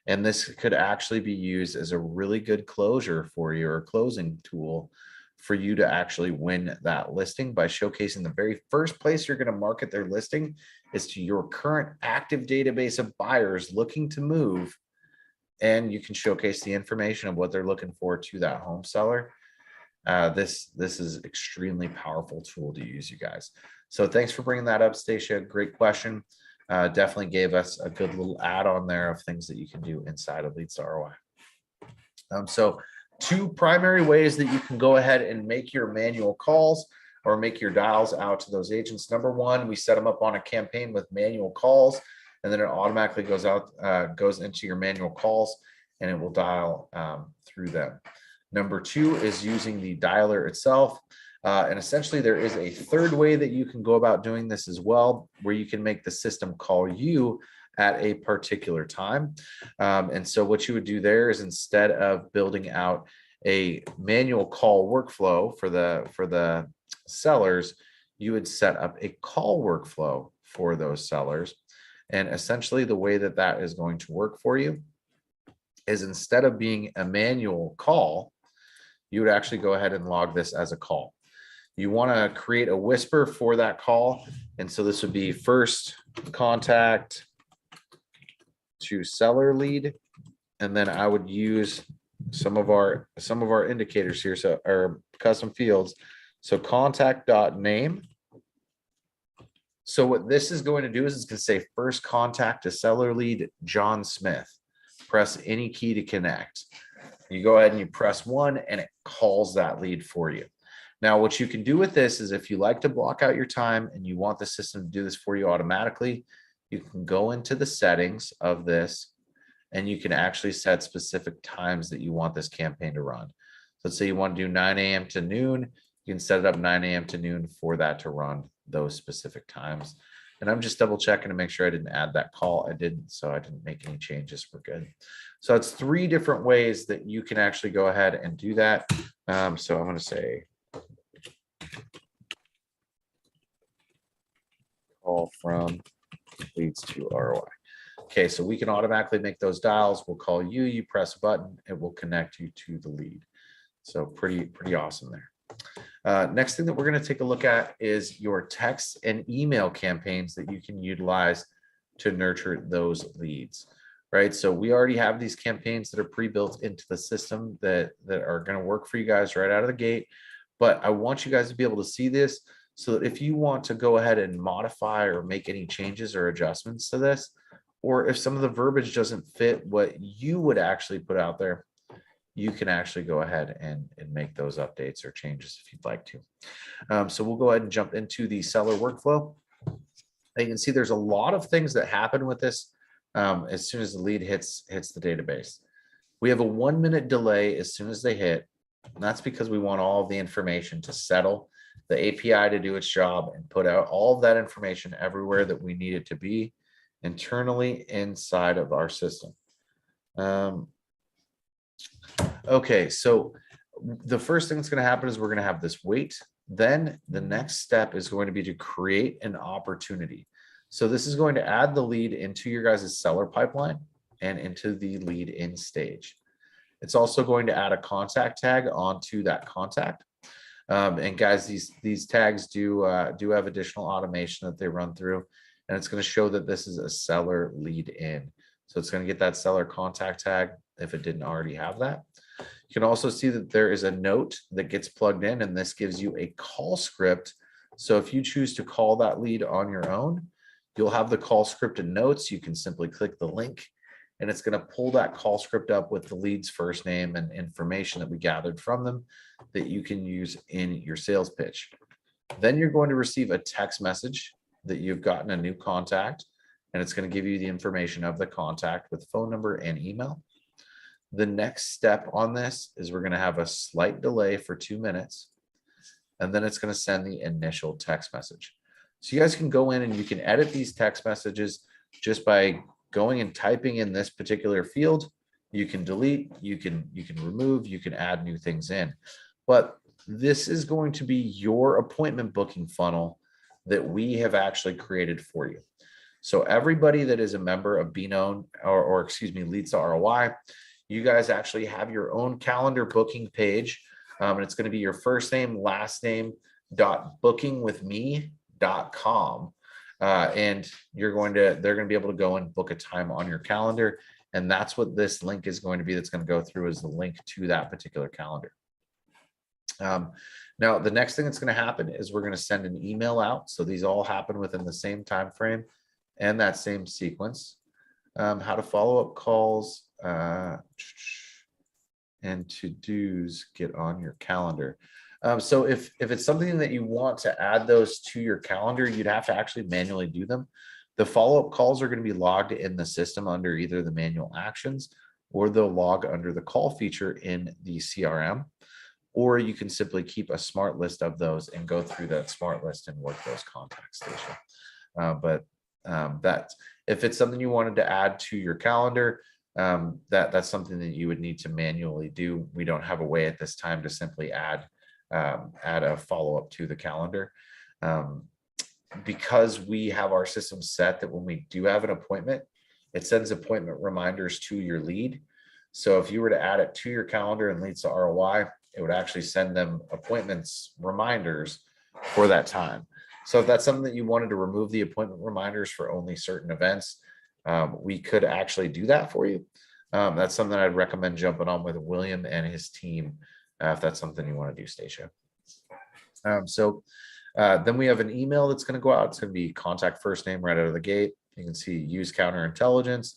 And this could actually be used as a really good closure for you, or a closing tool for you to actually win that listing by showcasing the very first place you're going to market their listing is to your current active database of buyers looking to move. And you can showcase the information of what they're looking for to that home seller. This is extremely powerful tool to use, you guys. So thanks for bringing that up, Stacia. Great question. Definitely gave us a good little add-on there of things that you can do inside of Leads to ROI. So 2 primary ways that you can go ahead and make your manual calls or make your dials out to those agents. Number 1, we set them up on a campaign with manual calls. and then it automatically goes out, goes into your manual calls, and it will dial through them. Number 2 is using the dialer itself. And essentially there is a third way that you can go about doing this as well, where you can make the system call you at a particular time. And so what you would do there is, instead of building out a manual call workflow for the sellers, you would set up a call workflow for those sellers. And essentially the way that that is going to work for you is, instead of being a manual call, you would actually go ahead and log this as a call. You want to create a whisper for that call. And so this would be first contact to seller lead. And then I would use some of our indicators here, so our custom fields. So contact.name. So what this is going to do is it's going to say first contact to seller lead John Smith. Press any key to connect. You go ahead and you press 1 and it calls that lead for you. Now, what you can do with this is, if you like to block out your time and you want the system to do this for you automatically, you can go into the settings of this and you can actually set specific times that you want this campaign to run. So let's say you want to do 9 a.m. to noon. You can set it up 9 a.m. to noon for that to run those specific times. And I'm just double checking to make sure I didn't add that call. I didn't, so I didn't make any changes. We're good. So it's 3 different ways that you can actually go ahead and do that. So I'm going to say call from leads to ROI. Okay, so we can automatically make those dials. We'll call you, you press a button, it will connect you to the lead. So pretty awesome there. Next thing that we're going to take a look at is your text and email campaigns that you can utilize to nurture those leads, right? So we already have these campaigns that are pre-built into the system that are going to work for you guys right out of the gate. But I want you guys to be able to see this, so that if you want to go ahead and modify or make any changes or adjustments to this, or if some of the verbiage doesn't fit what you would actually put out there, you can actually go ahead and make those updates or changes if you'd like to. So we'll go ahead and jump into the seller workflow. You can see there's a lot of things that happen with this as soon as the lead hits the database. We have a 1-minute delay as soon as they hit. And that's because we want all of the information to settle, the API to do its job, and put out all of that information everywhere that we need it to be internally inside of our system. Okay, so the first thing that's going to happen is we're going to have this wait. Then the next step is going to be to create an opportunity. So this is going to add the lead into your guys' seller pipeline and into the lead in stage. It's also going to add a contact tag onto that contact. And guys, these tags do have additional automation that they run through, and it's going to show that this is a seller lead in. So it's going to get that seller contact tag if it didn't already have that. You can also see that there is a note that gets plugged in, and this gives you a call script. So if you choose to call that lead on your own, you'll have the call script and notes. You can simply click the link, and it's going to pull that call script up with the lead's first name and information that we gathered from them that you can use in your sales pitch. Then you're going to receive a text message that you've gotten a new contact, and it's going to give you the information of the contact with phone number and email. The next step on this is we're going to have a slight delay for 2 minutes, and then it's going to send the initial text message. So you guys can go in and you can edit these text messages just by going and typing in this particular field. You can delete, you can remove, you can add new things in. But this is going to be your appointment booking funnel that we have actually created for you. So everybody that is a member of Known or excuse me, Leads to ROI, you guys actually have your own calendar booking page. And it's going to be your first name, last name, .bookingwithme.com. And they're going to be able to go and book a time on your calendar. And that's what this link is going to be. That's going to go through is the link to that particular calendar. Now, the next thing that's going to happen is we're going to send an email out. So these all happen within the same time frame and that same sequence. How to follow up calls and to-dos get on your calendar. So if it's something that you want to add those to your calendar, you'd have to actually manually do them. The follow-up calls are going to be logged in the system under either the manual actions, or they'll log under the call feature in the CRM, or you can simply keep a smart list of those and go through that smart list and work those contact station. But that if it's something you wanted to add to your calendar, that's something that you would need to manually do. We don't have a way at this time to simply add a follow-up to the calendar. Because we have our system set that when we do have an appointment, it sends appointment reminders to your lead. So if you were to add it to your calendar and leads to ROI, it would actually send them appointments reminders for that time. So if that's something that you wanted to remove the appointment reminders for only certain events, we could actually do that for you. That's something I'd recommend jumping on with William and his team if that's something you want to do, Stacia. Then we have an email that's going to go out. It's going to be contact first name right out of the gate. You can see use counterintelligence.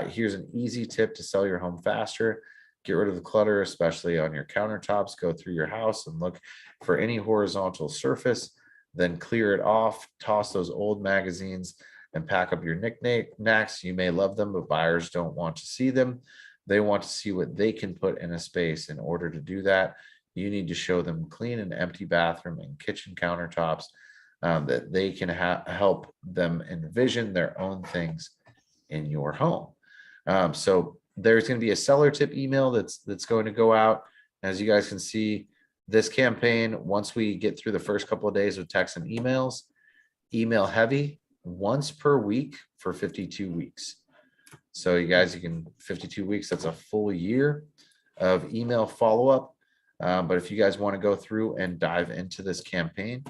Here's an easy tip to sell your home faster. Get rid of the clutter, especially on your countertops. Go through your house and look for any horizontal surface, then clear it off. Toss those old magazines and pack up your knickknacks. You may love them, but buyers don't want to see them. They want to see what they can put in a space. In order to do that, you need to show them clean and empty bathroom and kitchen countertops that they can help them envision their own things in your home. So there's going to be a seller tip email that's going to go out. As you guys can see, this campaign, once we get through the first couple of days with texts and emails, email heavy once per week for 52 weeks. So you guys, 52 weeks, that's a full year of email follow-up. But if you guys want to go through and dive into this campaign,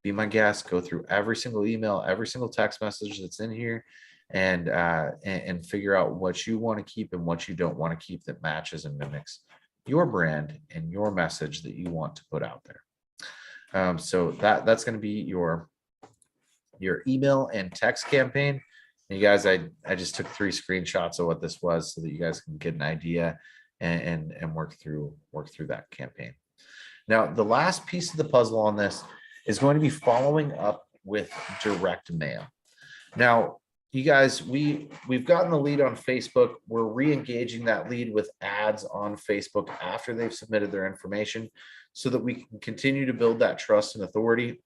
be my guest, go through every single email, every single text message that's in here, and figure out what you want to keep and what you don't want to keep that matches and mimics your brand and your message that you want to put out there. So that's going to be your email and text campaign. And you guys, I just took 3 screenshots of what this was so that you guys can get an idea and work through that campaign. Now, the last piece of the puzzle on this is going to be following up with direct mail. Now, you guys, we've gotten the lead on Facebook. We're re-engaging that lead with ads on Facebook after they've submitted their information so that we can continue to build that trust and authority.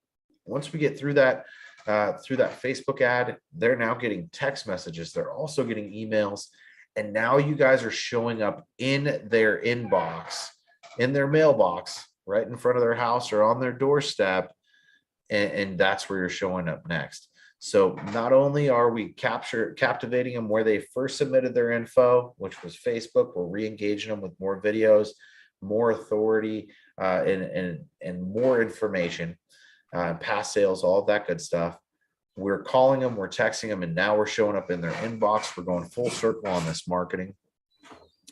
Once we get through that Facebook ad, they're now getting text messages. They're also getting emails. And now you guys are showing up in their inbox, in their mailbox, right in front of their house or on their doorstep. And that's where you're showing up next. So not only are we captivating them where they first submitted their info, which was Facebook, we're re-engaging them with more videos, more authority, and more information, past sales, all of that good stuff. We're calling them, we're texting them, and now we're showing up in their inbox. We're going full circle on this marketing.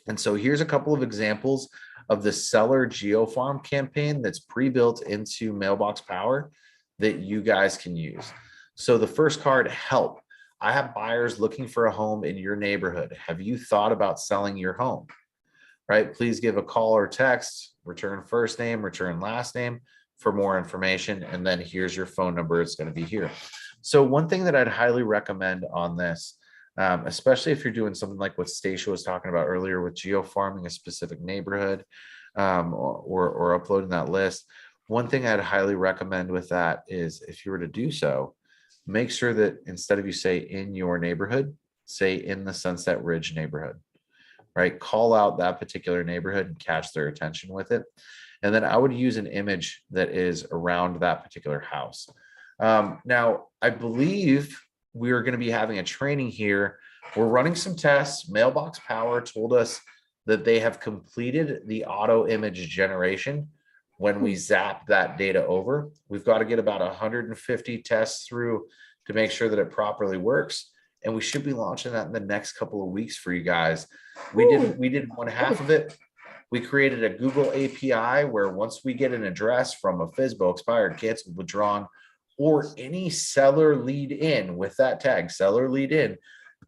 And so here's a couple of examples of the seller GeoFarm campaign that's pre-built into Mailbox Power that you guys can use. So the first card, help. I have buyers looking for a home in your neighborhood. Have you thought about selling your home? Right? Please give a call or text, return first name, return last name for more information. And then here's your phone number. It's going to be here. So one thing that I'd highly recommend on this, especially if you're doing something like what Stacia was talking about earlier with geofarming a specific neighborhood or uploading that list, one thing I'd highly recommend with that is if you were to do so, make sure that instead of you say in your neighborhood, say in the Sunset Ridge neighborhood, right? Call out that particular neighborhood and catch their attention with it. And then I would use an image that is around that particular house. Now, I believe we are going to be having a training here. We're running some tests. Mailbox Power told us that they have completed the auto image generation when we zap that data over. We've got to get about 150 tests through to make sure that it properly works. And we should be launching that in the next couple of weeks for you guys. We did one half of it. We created a Google API where once we get an address from a FSBO, expired, canceled, withdrawn, or any seller lead in with that tag, seller lead in,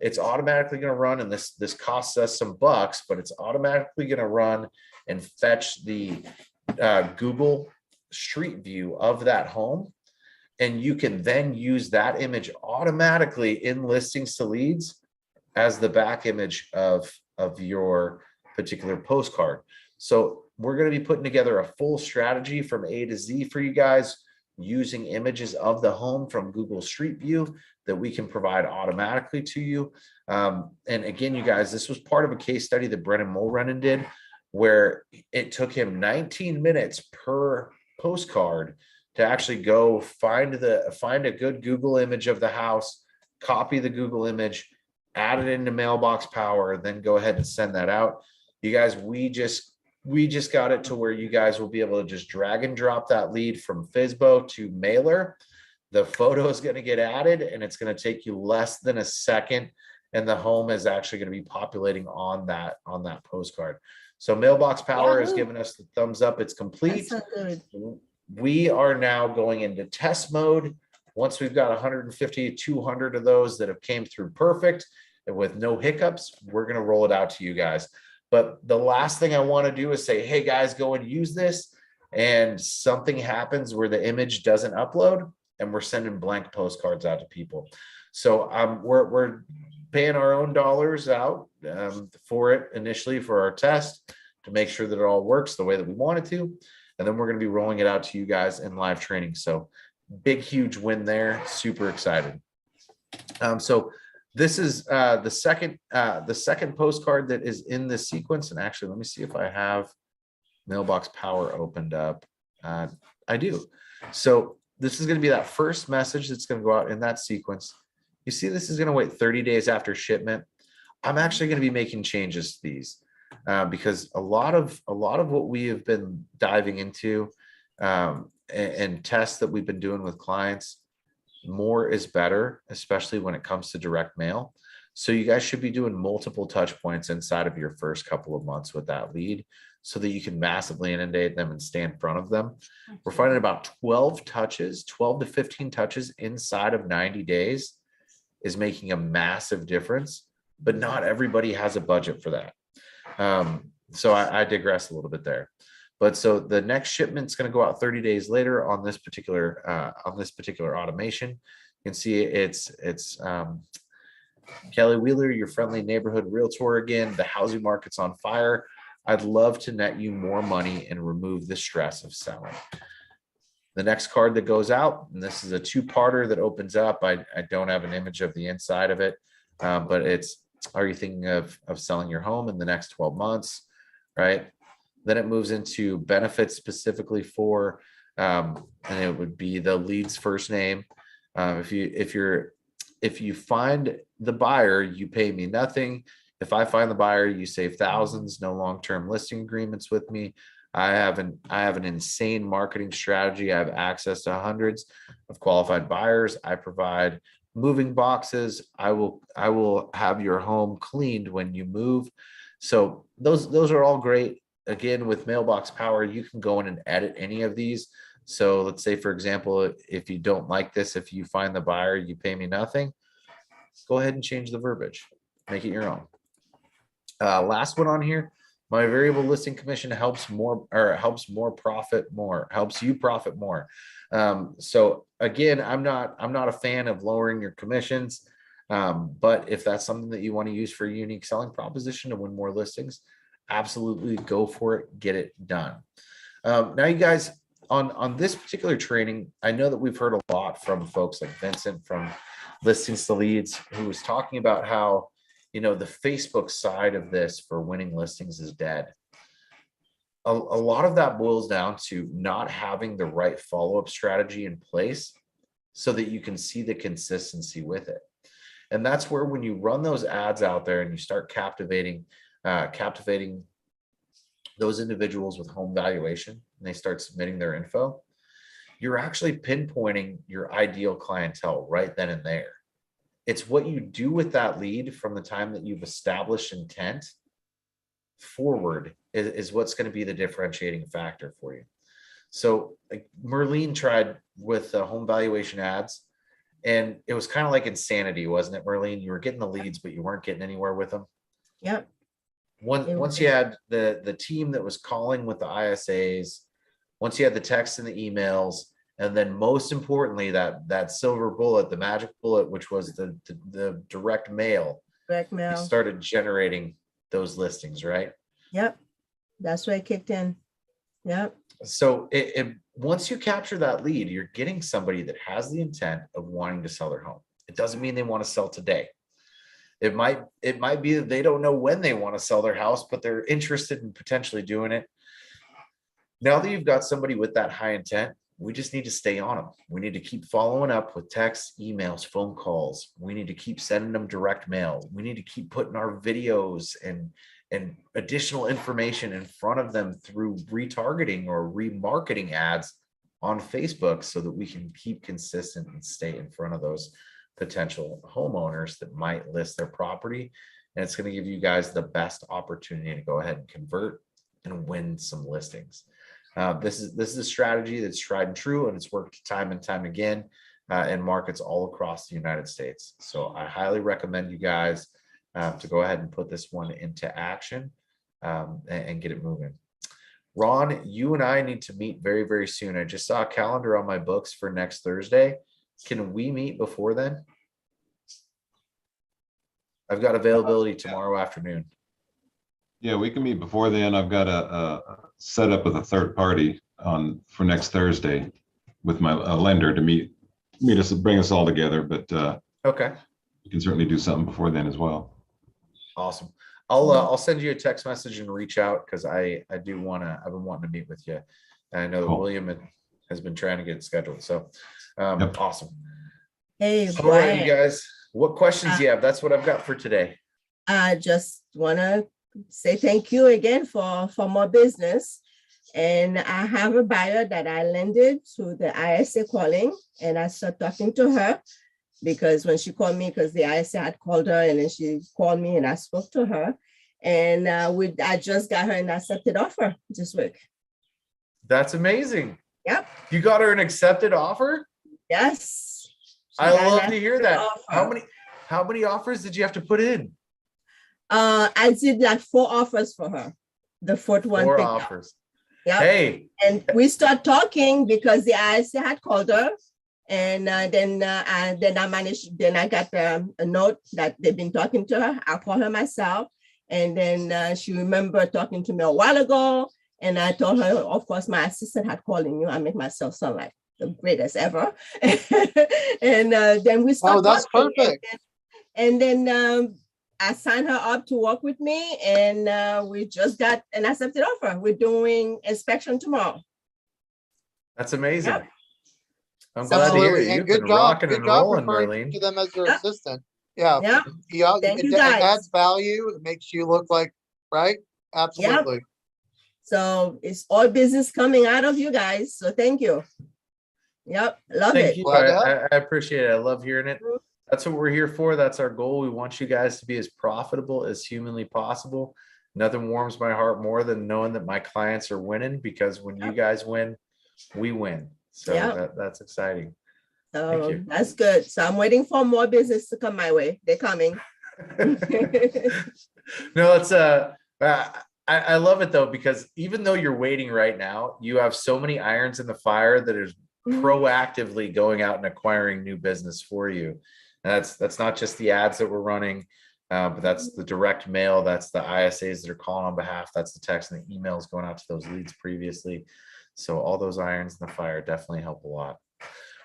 it's automatically going to run. And this costs us some bucks, but it's automatically going to run and fetch the Google Street View of that home And you can then use that image automatically in listings to leads as the back image of your particular postcard. So we're going to be putting together a full strategy from A to Z for you guys, using images of the home from Google Street View that we can provide automatically to you. And again, you guys, this was part of a case study that Brennan Mulrennan did, where it took him 19 minutes per postcard to actually go find a good Google image of the house, copy the Google image, add it into Mailbox Power, then go ahead and send that out. You guys, we just got it to where you guys will be able to just drag and drop that lead from Fizbo to Mailer. The photo is going to get added, and it's going to take you less than a second, and the home is actually going to be populating on that postcard. So Mailbox Power has given us the thumbs up. It's complete. That's so good. We are now going into test mode. Once we've got 150, 200 of those that have came through perfect and with no hiccups, we're going to roll it out to you guys. But the last thing I want to do is say, hey guys, go and use this, and something happens where the image doesn't upload and we're sending blank postcards out to people. So we're paying our own dollars out for it initially for our test to make sure that it all works the way that we want it to. And then we're going to be rolling it out to you guys in live training. So big, huge win there. Super excited. So this is the second postcard that is in this sequence. And actually, let me see if I have Mailbox Power opened up. I do. So this is going to be that first message that's going to go out in that sequence. You see, this is going to wait 30 days after shipment. I'm actually going to be making changes to these because a lot of what we have been diving into and tests that we've been doing with clients, more is better, especially when it comes to direct mail. So you guys should be doing multiple touch points inside of your first couple of months with that lead so that you can massively inundate them and stay in front of them. We're finding about 12 to 15 touches inside of 90 days is making a massive difference, but not everybody has a budget for that. So I digress a little bit there. But so the next shipment's going to go out 30 days later on this particular automation. You can see it's Kelly Wheeler, your friendly neighborhood realtor again. The housing market's on fire. I'd love to net you more money and remove the stress of selling. The next card that goes out, and this is a two-parter that opens up. I don't have an image of the inside of it, but it's, are you thinking of selling your home in the next 12 months, right? Then it moves into benefits specifically for, and it would be the lead's first name. If you find the buyer, you pay me nothing. If I find the buyer, you save thousands. No long-term listing agreements with me. I have an insane marketing strategy. I have access to hundreds of qualified buyers. I provide moving boxes. I will have your home cleaned when you move. So those are all great. Again, with Mailbox Power, you can go in and edit any of these. So let's say, for example, if you don't like this, if you find the buyer, you pay me nothing, go ahead and change the verbiage, make it your own. Last one on here, my variable listing commission helps you profit more. So again, I'm not a fan of lowering your commissions, but if that's something that you want to use for a unique selling proposition to win more listings, absolutely go for it, get it done. Now you guys, on this particular training, I know that we've heard a lot from folks like Vincent from Listings to Leads, who was talking about how, the Facebook side of this for winning listings is dead. A lot of that boils down to not having the right follow-up strategy in place so that you can see the consistency with it. And that's where, when you run those ads out there and you start captivating those individuals with home valuation and they start submitting their info, you're actually pinpointing your ideal clientele right then and there. It's what you do with that lead from the time that you've established intent forward is what's going to be the differentiating factor for you. So Merlene tried with home valuation ads, and it was kind of like insanity, wasn't it, Merlene? You were getting the leads, but you weren't getting anywhere with them. Yep. Once you had the team that was calling with the ISAs, once you had the texts and the emails, And then most importantly, that silver bullet, the magic bullet, which was the direct mail, Direct you mail. started generating those listings, right? Yep. That's where it kicked in. Yep. So once you capture that lead, you're getting somebody that has the intent of wanting to sell their home. It doesn't mean they want to sell today. It might be that they don't know when they want to sell their house, but they're interested in potentially doing it. Now that you've got somebody with that high intent, we just need to stay on them. We need to keep following up with texts, emails, phone calls. We need to keep sending them direct mail. We need to keep putting our videos and additional information in front of them through retargeting or remarketing ads on Facebook so that we can keep consistent and stay in front of those potential homeowners that might list their property. And it's going to give you guys the best opportunity to go ahead and convert and win some listings. This is a strategy that's tried and true, and it's worked time and time again in markets all across the United States. So I highly recommend you guys to go ahead and put this one into action and get it moving. Ron, you and I need to meet very, very soon. I just saw a calendar on my books for next Thursday. Can we meet before then? I've got availability tomorrow afternoon. Yeah, we can meet before then. I've got a set up with a third party for next Thursday with my lender to meet us, bring us all together. But okay, you can certainly do something before then as well. Awesome. I'll send you a text message and reach out because I've been wanting to meet with you. And I know that William has been trying to get it scheduled. So Yep. Awesome. Hey, All right, Brian, you guys, what questions do you have? That's what I've got for today. I just want to say thank you again for more business. And I have a buyer that I lended to the ISA calling, and I started talking to her because when she called me, because the ISA had called her, and then she called me and I spoke to her. And I just got her an accepted offer this week. That's amazing. Yep. You got her an accepted offer? Yes. She I got an love to hear that. offer. How many offers did you have to put in? I did like 4 offers for her. The 4th one. 4 picked up. offers. Yep. Hey. And we start talking because the ISA had called her. And then I managed, then I got a note that they've been talking to her. I call her myself. And then she remembered talking to me a while ago. And I told her, of course, my assistant had called you. I make myself sound like the greatest ever. And then we started. Oh, that's talking. perfect. And then I signed her up to work with me. And we just got an accepted offer. We're doing inspection tomorrow. That's amazing. Yep. I'm glad to hear Absolutely. it. And You've good been job. rocking Good and job rolling, referring Marlene. to them as their Yep. assistant. Yeah. Yep. Yeah. Thank you, It guys. adds value. It makes you look like, right? Absolutely. So it's all business coming out of you guys. So thank you. Yep. Love Thank it. you. Glad to help. I appreciate it. I love hearing it. That's what we're here for. That's our goal. We want you guys to be as profitable as humanly possible. Nothing warms my heart more than knowing that my clients are winning, because when you guys win, we win. So Yep. that's exciting. Thank So you. that's good. So I'm waiting for more business to come my way. They're coming. No, it's I love it though, because even though you're waiting right now, you have so many irons in the fire that is proactively going out and acquiring new business for you. And that's not just the ads that we're running, but that's the direct mail, that's the ISAs that are calling on behalf, that's the text and the emails going out to those leads previously. So all those irons in the fire definitely help a lot.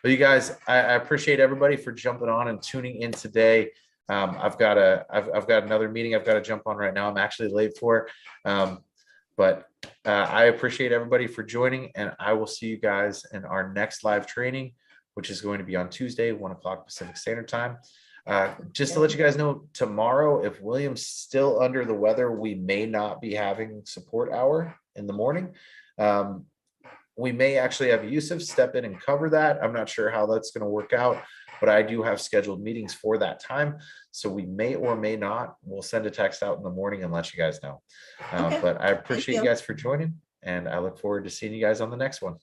But you guys, I appreciate everybody for jumping on and tuning in today. I've got another meeting I've got to jump on right now. I'm actually late for it. But I appreciate everybody for joining, and I will see you guys in our next live training, which is going to be on Tuesday, 1 o'clock Pacific Standard Time. Just to let you guys know, tomorrow, if William's still under the weather, we may not be having support hour in the morning. We may actually have Yusuf step in and cover that. I'm not sure how that's going to work out, but I do have scheduled meetings for that time. So we may or may not. We'll send a text out in the morning and let you guys know. Okay. But I appreciate you. you guys for joining, and I look forward to seeing you guys on the next one.